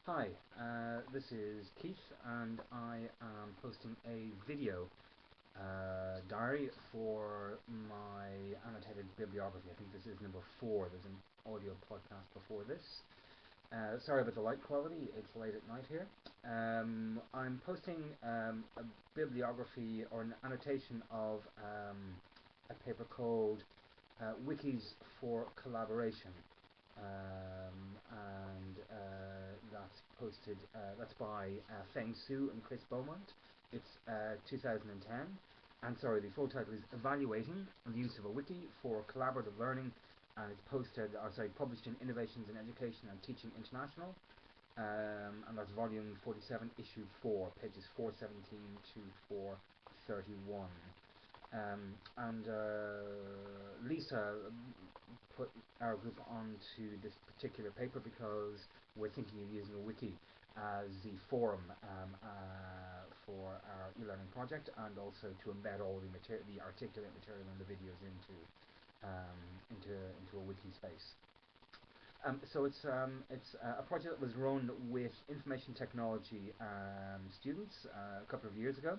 Hi, this is Keith, and I am posting a video diary for my annotated bibliography. I think this is number 4. There's an audio podcast before this. Sorry about the light quality, it's late at night here. I'm posting a bibliography or an annotation of a paper called Wikis for Collaboration. That's posted, that's by Feng Su and Chris Beaumont. It's 2010, and sorry, the full title is Evaluating the Use of a Wiki for Collaborative Learning, and it's published in Innovations in Education and Teaching International, and that's volume 47, issue 4, pages 417 to 431. Lisa put our group onto this particular paper because we're thinking of using a wiki as the forum for our e-learning project, and also to embed all the articulate material and the videos into a wiki space. So it's a project that was run with information technology students a couple of years ago.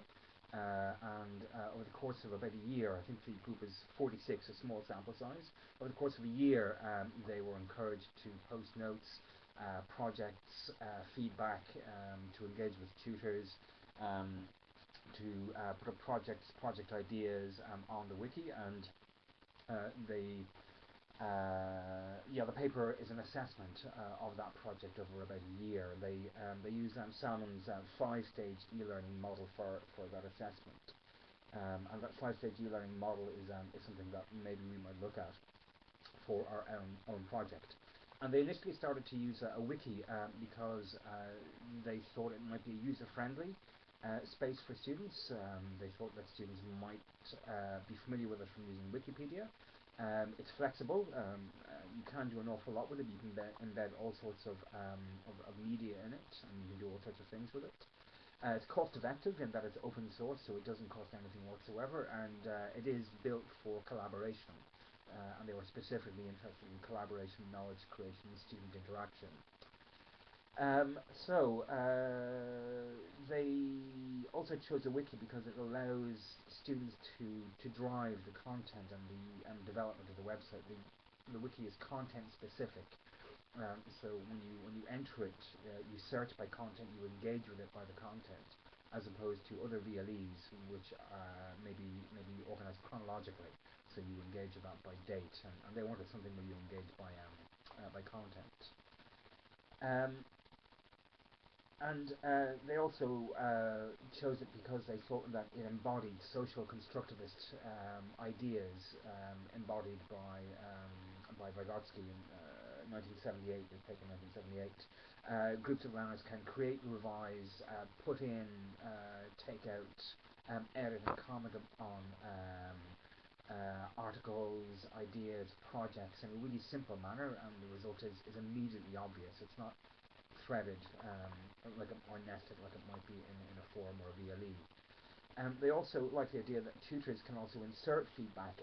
Over the course of about a year, I think the group is 46, a small sample size. Over the course of a year, they were encouraged to post notes, projects, feedback, to engage with tutors, to put up project ideas on the wiki, and the paper is an assessment of that project over about a year. They use Salmon's 5-stage e-learning model for that assessment, and that 5-stage e-learning model is something that maybe we might look at for our own project. And they initially started to use a wiki because they thought it might be a user-friendly space for students. They thought that students might be familiar with it from using Wikipedia. It's flexible. You can do an awful lot with it. You can embed all sorts of media in it, and you can do all sorts of things with it. It's cost effective in that it's open source, so it doesn't cost anything whatsoever, and it is built for collaboration. And they were specifically interested in collaboration, knowledge creation, and student interaction. They also chose a wiki because it allows students to drive the content and development of the website. The wiki is content specific, so when you enter it, you search by content, you engage with it by the content, as opposed to other VLEs which may be organized chronologically. So you engage with that by date, and they wanted something where you engage by content. They also chose it because they thought that it embodied social constructivist ideas embodied by Vygotsky in 1978, the paper 1978. Groups of learners can create, revise, put in, take out, edit and comment on articles, ideas, projects in a really simple manner, and the result is immediately obvious. It's not threaded or nested like it might be in a forum or a VLE. They also like the idea that tutors can also insert feedback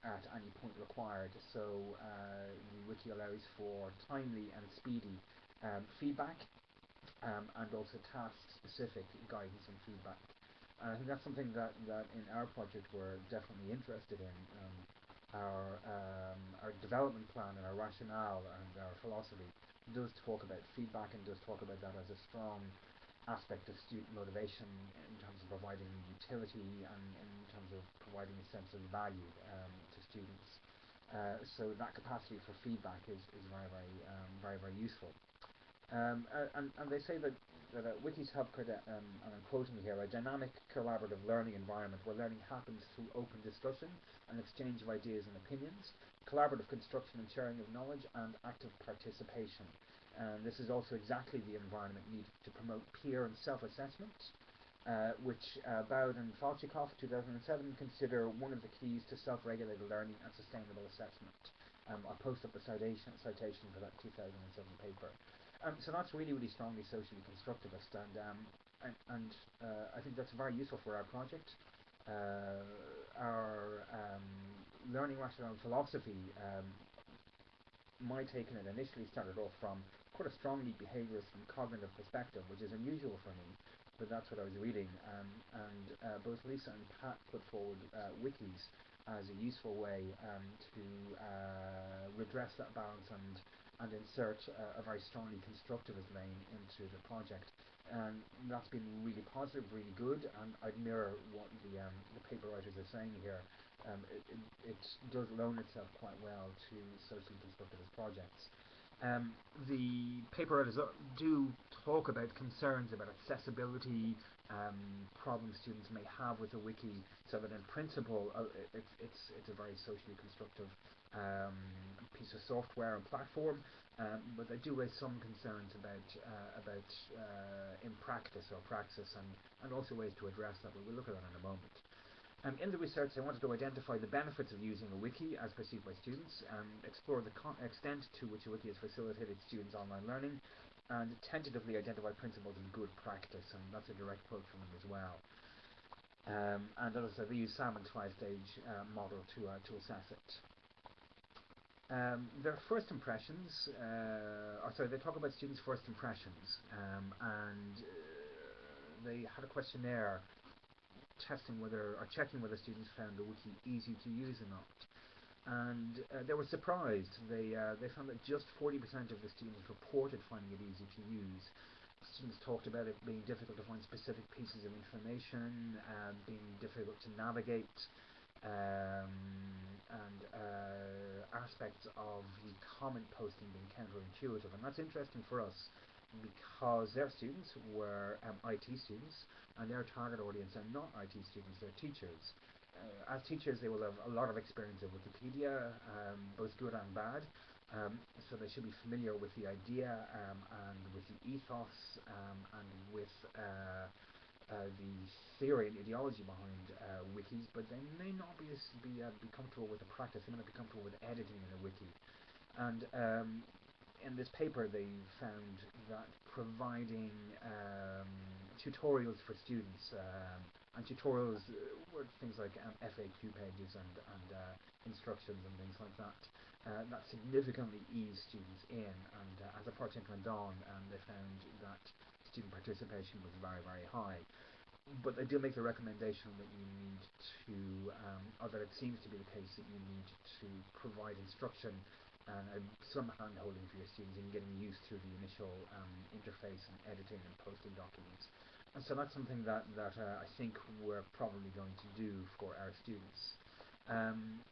at any point required, so the wiki allows for timely and speedy feedback, and also task-specific guidance and feedback. I think that's something that in our project we're definitely interested in. Our development plan and our rationale and our philosophy does talk about feedback, and does talk about that as a strong aspect of student motivation in terms of providing utility and in terms of providing a sense of value to students. So that capacity for feedback is very useful. And they say that wikis help create and I'm quoting here, a dynamic collaborative learning environment where learning happens through open discussion and exchange of ideas and opinions, collaborative construction and sharing of knowledge, and active participation. And this is also exactly the environment needed to promote peer and self-assessment, which Bowd and Falchikov 2007 consider one of the keys to self-regulated learning and sustainable assessment. I'll post up the citation for that 2007 paper. So that's really strongly socially constructivist, and I think that's very useful for our project. Our learning rationale and philosophy my take on it initially started off from quite a strongly behaviorist and cognitive perspective, which is unusual for me, but that's what I was reading. Both Lisa and Pat put forward wikis as a useful way to redress that balance and insert a very strongly constructivist vein into the project. And that's been really positive, really good, and I'd mirror what the paper writers are saying here. It does loan itself quite well to socially constructivist projects. The paper writers do talk about concerns about accessibility, problems students may have with a wiki, so that in principle it's a very socially constructive piece of software and platform, but they do raise some concerns about in practice or praxis, and also ways to address that, but we'll look at that in a moment. In the research, I wanted to identify the benefits of using a wiki as perceived by students, explore the extent to which a wiki has facilitated students' online learning, and tentatively identify principles of good practice, and that's a direct quote from them as well. And as I said, they use Salmon's five-stage model to assess it. Their first impressions, they talk about students' first impressions, and they had a questionnaire checking whether students found the wiki easy to use or not. And they were surprised. They found that just 40% of the students reported finding it easy to use. Students talked about it being difficult to find specific pieces of information, being difficult to navigate, and aspects of the comment posting being counterintuitive. And that's interesting for us because their students were IT students, and their target audience are not IT students, they're teachers. As teachers, they will have a lot of experience of Wikipedia, both good and bad, so they should be familiar with the idea and with the ethos and with the theory and ideology behind wikis, but they may not be comfortable with the practice. They may not be comfortable with editing in a wiki. And in this paper, they found that providing tutorials for students, and tutorials were things like FAQ pages and instructions and things like that, that significantly eased students in. And as the project went on, they found that student participation was very, very high. But they do make the recommendation that you need to, or that it seems to be the case that you need to provide instruction and some hand-holding for your students in getting used to the initial interface and editing and posting documents. And so that's something that I think we're probably going to do for our students.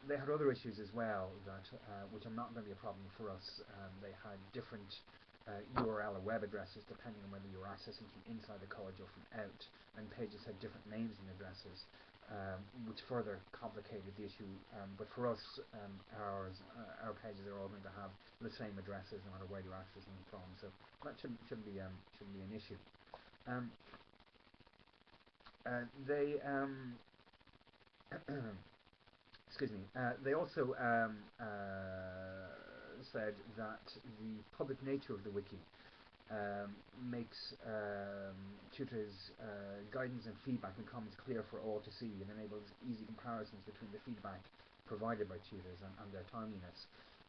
They had other issues as well that which are not going to be a problem for us. They had different URL or web addresses depending on whether you were accessing from inside the college or from out, and pages had different names and addresses, which further complicated the issue. But for us, our pages are all going to have the same addresses no matter where you access them from, so that shouldn't be an issue. Excuse me. They also said that the public nature of the wiki makes tutors' guidance and feedback and comments clear for all to see, and enables easy comparisons between the feedback provided by tutors and their timeliness.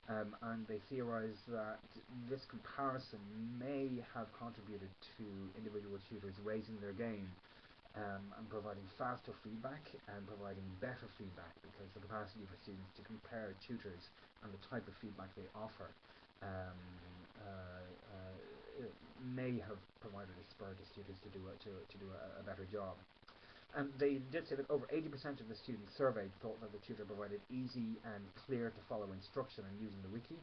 And they theorize that this comparison may have contributed to individual tutors raising their game and providing faster feedback and providing better feedback, because the capacity for students to compare tutors and the type of feedback they offer may have provided a spur to students to do a better job. And they did say that over 80% of the students surveyed thought that the tutor provided easy and clear to follow instruction on using the wiki,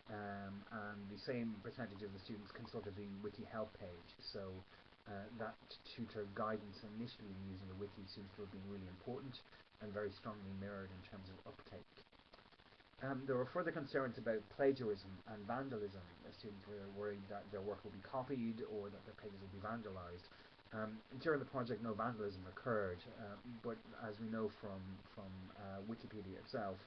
and the same percentage of the students consulted the wiki help page. So that tutor guidance initially in using the wiki seems to have been really important and very strongly mirrored in terms of uptake. There were further concerns about plagiarism and vandalism. Students were worried that their work would be copied or that their pages would be vandalized. During the project, no vandalism occurred, but as we know from Wikipedia itself,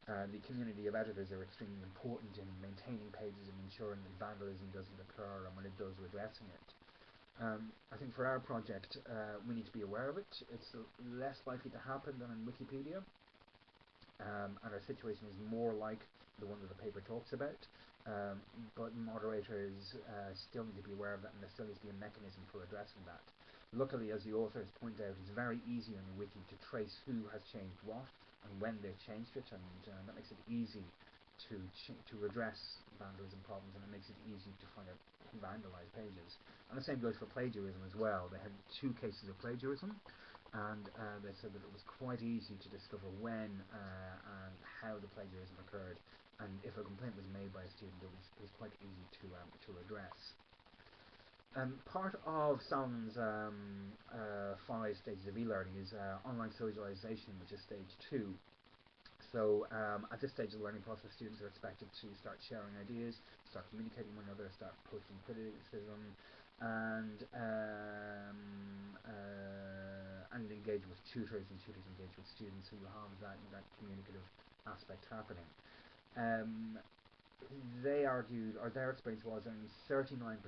the community of editors are extremely important in maintaining pages and ensuring that vandalism doesn't occur, and when it does, addressing it. I think for our project, we need to be aware of it. It's less likely to happen than in Wikipedia, and our situation is more like the one that the paper talks about, um, but moderators still need to be aware of that, and there still needs to be a mechanism for addressing that. Luckily, as the authors point out, it's very easy on the wiki to trace who has changed what and when they've changed it, and that makes it easy to redress vandalism problems, and it makes it easy to find out who vandalized pages. And the same goes for plagiarism as well. They had 2 cases of plagiarism, and they said that it was quite easy to discover when and how the plagiarism occurred, and if a complaint was made by a student, it was quite easy to address. Part of Salmon's 5 stages of e-learning is online socialization, which is stage 2. So at this stage of the learning process, students are expected to start sharing ideas, start communicating with one another, start posting criticism, and engage with tutors, and tutors engage with students, so you have that communicative aspect happening. They argued, or their experience was, only 39%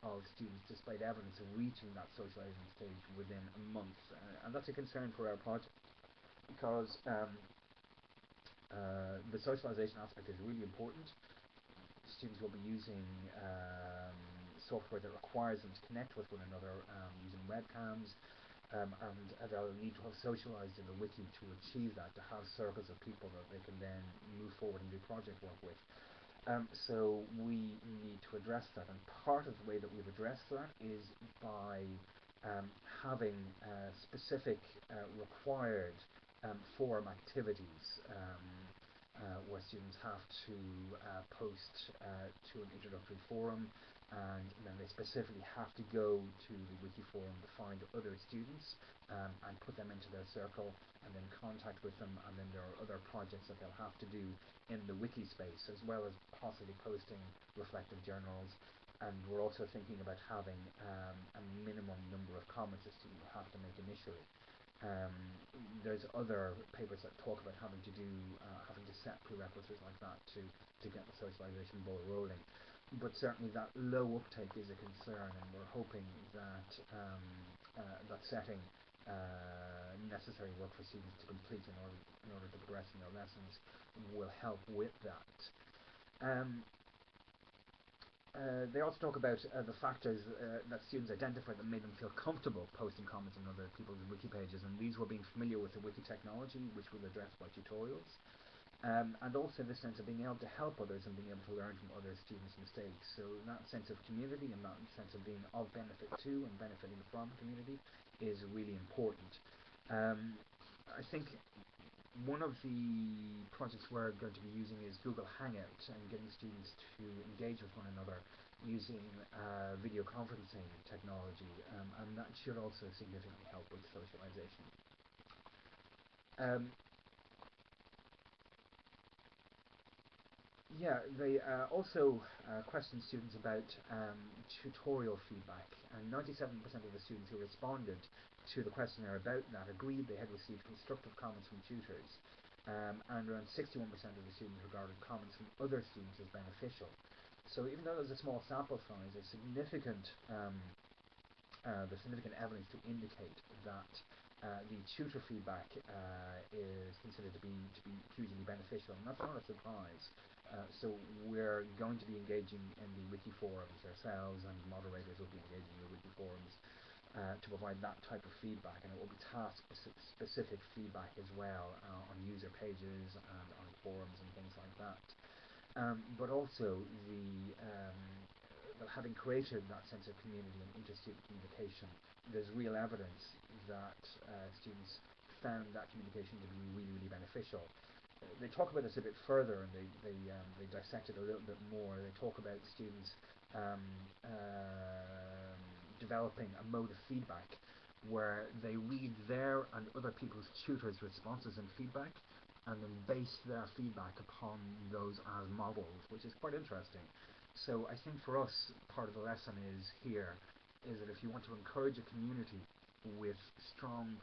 of students displayed evidence of reaching that socializing stage within a month, and that's a concern for our project, because the socialization aspect is really important. Students will be using software that requires them to connect with one another using webcams, and they'll need to have socialized in the wiki to achieve that, to have circles of people that they can then move forward and do project work with. So we need to address that, and part of the way that we've addressed that is by having specific required forum activities where students have to post to an introductory forum, and then they specifically have to go to the wiki forum to find other students and put them into their circle and then contact with them, and then there are other projects that they'll have to do in the wiki space, as well as possibly posting reflective journals. And we're also thinking about having a minimum number of comments a student will have to make initially. There's other papers that talk about having to set prerequisites like that to get the socialization ball rolling. But certainly that low uptake is a concern, and we're hoping that that setting necessary work for students to complete in order to progress in their lessons will help with that. They also talk about the factors that students identify that made them feel comfortable posting comments on other people's wiki pages, and these were being familiar with the wiki technology, which was addressed by tutorials, and also the sense of being able to help others and being able to learn from other students' mistakes. So that sense of community and that sense of being of benefit to and benefiting from community is really important. I think one of the projects we're going to be using is Google Hangout, and getting students to engage with one another using video conferencing technology, and that should also significantly help with socialization. They also questioned students about tutorial feedback, and 97% of the students who responded to the questionnaire about that agreed they had received constructive comments from tutors, and around 61% of the students regarded comments from other students as beneficial. So even though there's a small sample size, there's significant evidence to indicate that the tutor feedback is considered to be hugely beneficial, and that's not a surprise. So we're going to be engaging in the wiki forums ourselves, and moderators will be engaging in the wiki forums to provide that type of feedback, and it will be task-specific feedback as well on user pages and on forums and things like that. But also having created that sense of community and inter-student communication, there's real evidence that students found that communication to be really beneficial. They talk about this a bit further, and they dissect it a little bit more. They talk about students developing a mode of feedback where they read their and other people's tutors' responses and feedback, and then base their feedback upon those as models, which is quite interesting. So I think for us, part of the lesson is that if you want to encourage a community with strong,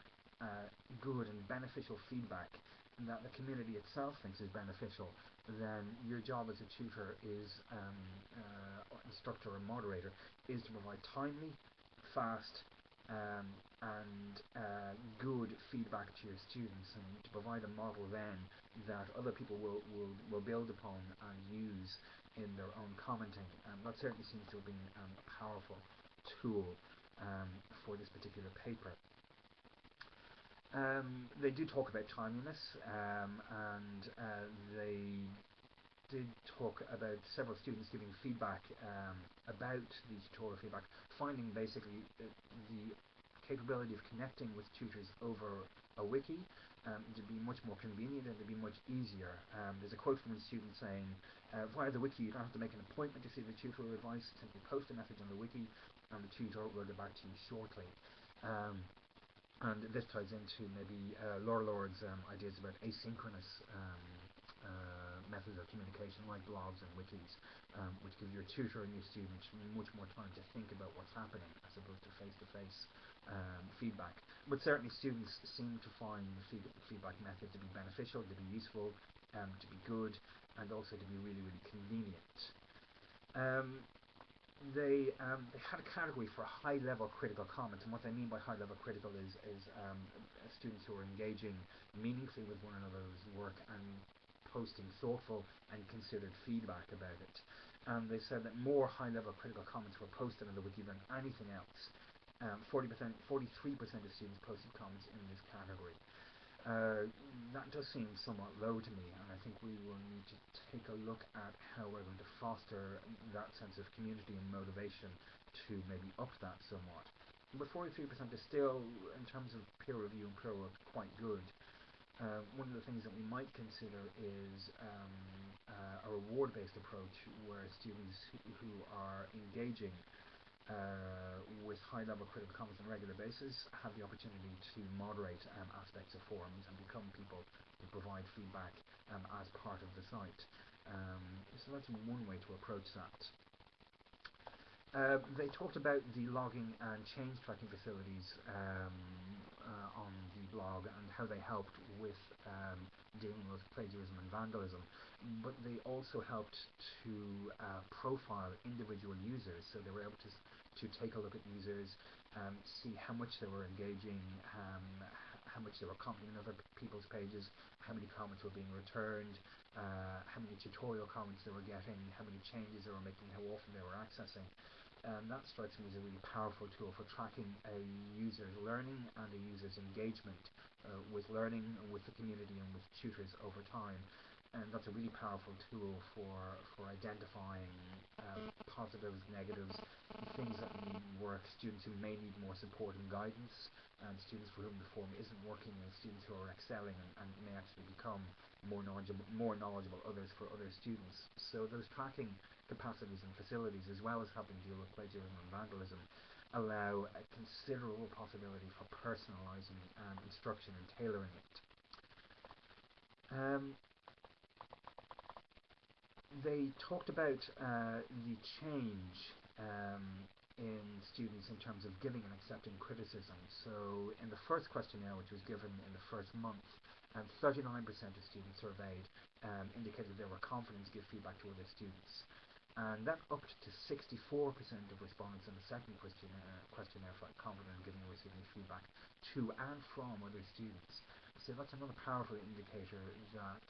good and beneficial feedback, and that the community itself thinks is beneficial, then your job as a tutor instructor or moderator is to provide timely, fast, and good feedback to your students, and to provide a model then that other people will build upon and use in their own commenting. That certainly seems to have been a powerful tool for this particular paper. They do talk about timeliness, and they did talk about several students giving feedback about the tutorial feedback, finding basically the capability of connecting with tutors over a wiki to be much more convenient and to be much easier. There's a quote from a student saying, via the wiki you don't have to make an appointment to see the tutor or advice, simply post a message on the wiki and the tutor will get back to you shortly. And this ties into maybe Laura Lord's ideas about asynchronous methods of communication like blogs and wikis, which give your tutor and your student much more time to think about what's happening as opposed to face-to-face feedback. But certainly students seem to find the feedback method to be beneficial, to be useful, to be good, and also to be really, really convenient. They had a category for high-level critical comments, and what they mean by high-level critical is students who are engaging meaningfully with one another's work and posting thoughtful and considered feedback about it. And they said that more high-level critical comments were posted on the wiki than anything else. 43% of students posted comments in this category. That does seem somewhat low to me, and I think we will need to take a look at how we're going to foster that sense of community and motivation to maybe up that somewhat. But 43% is still, in terms of peer review and peer work, quite good. One of the things that we might consider is a reward-based approach where students who are engaging with high-level critical comments on a regular basis have the opportunity to moderate aspects of forums and become people who provide feedback as part of the site. So that's one way to approach that. They talked about the logging and change tracking facilities on the blog and how they helped with dealing with plagiarism and vandalism, but they also helped to profile individual users, so they were able to take a look at users, see how much they were engaging, how much they were commenting on other people's pages, how many comments were being returned, how many tutorial comments they were getting, how many changes they were making, how often they were accessing. That strikes me as a really powerful tool for tracking a user's learning and a user's engagement with learning, with the community and with tutors over time. And that's a really powerful tool for identifying positives, negatives, things that need work, students who may need more support and guidance, and students for whom the form isn't working, and students who are excelling and may actually become more knowledgeable others for other students. So those tracking capacities and facilities, as well as helping deal with plagiarism and vandalism, allow a considerable possibility for personalising instruction and tailoring it. They talked about the change in students in terms of giving and accepting criticism. So in the first questionnaire, which was given in the first month, 39% of students surveyed indicated they were confident to give feedback to other students. And that upped to 64% of respondents in the second questionnaire felt confident in giving or receiving feedback to and from other students. So that's another powerful indicator that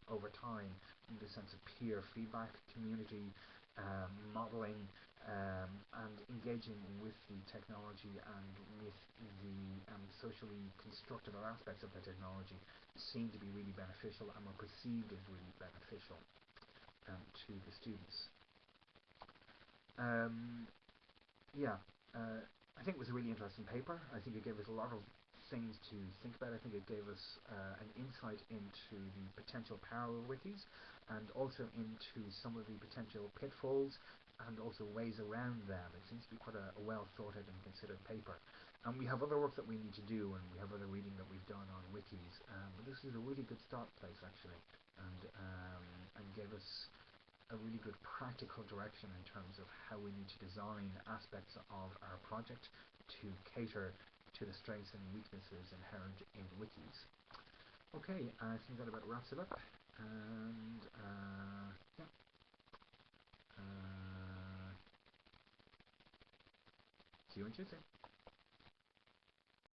over time the sense of peer feedback, community, modelling, and engaging with the technology and with the socially constructive aspects of the technology seem to be really beneficial and were perceived as really beneficial to the students. I think it was a really interesting paper. I think it gave us a lot of things to think about. I think it gave us an insight into the potential power of wikis and also into some of the potential pitfalls and also ways around them. It seems to be quite a well thought out and considered paper. And we have other work that we need to do, and we have other reading that we've done on wikis, but this is a really good start place actually, and gave us a really good practical direction in terms of how we need to design aspects of our project to cater to the strengths and weaknesses inherent in wikis. Okay, I think that about wraps it up, and see you on Tuesday.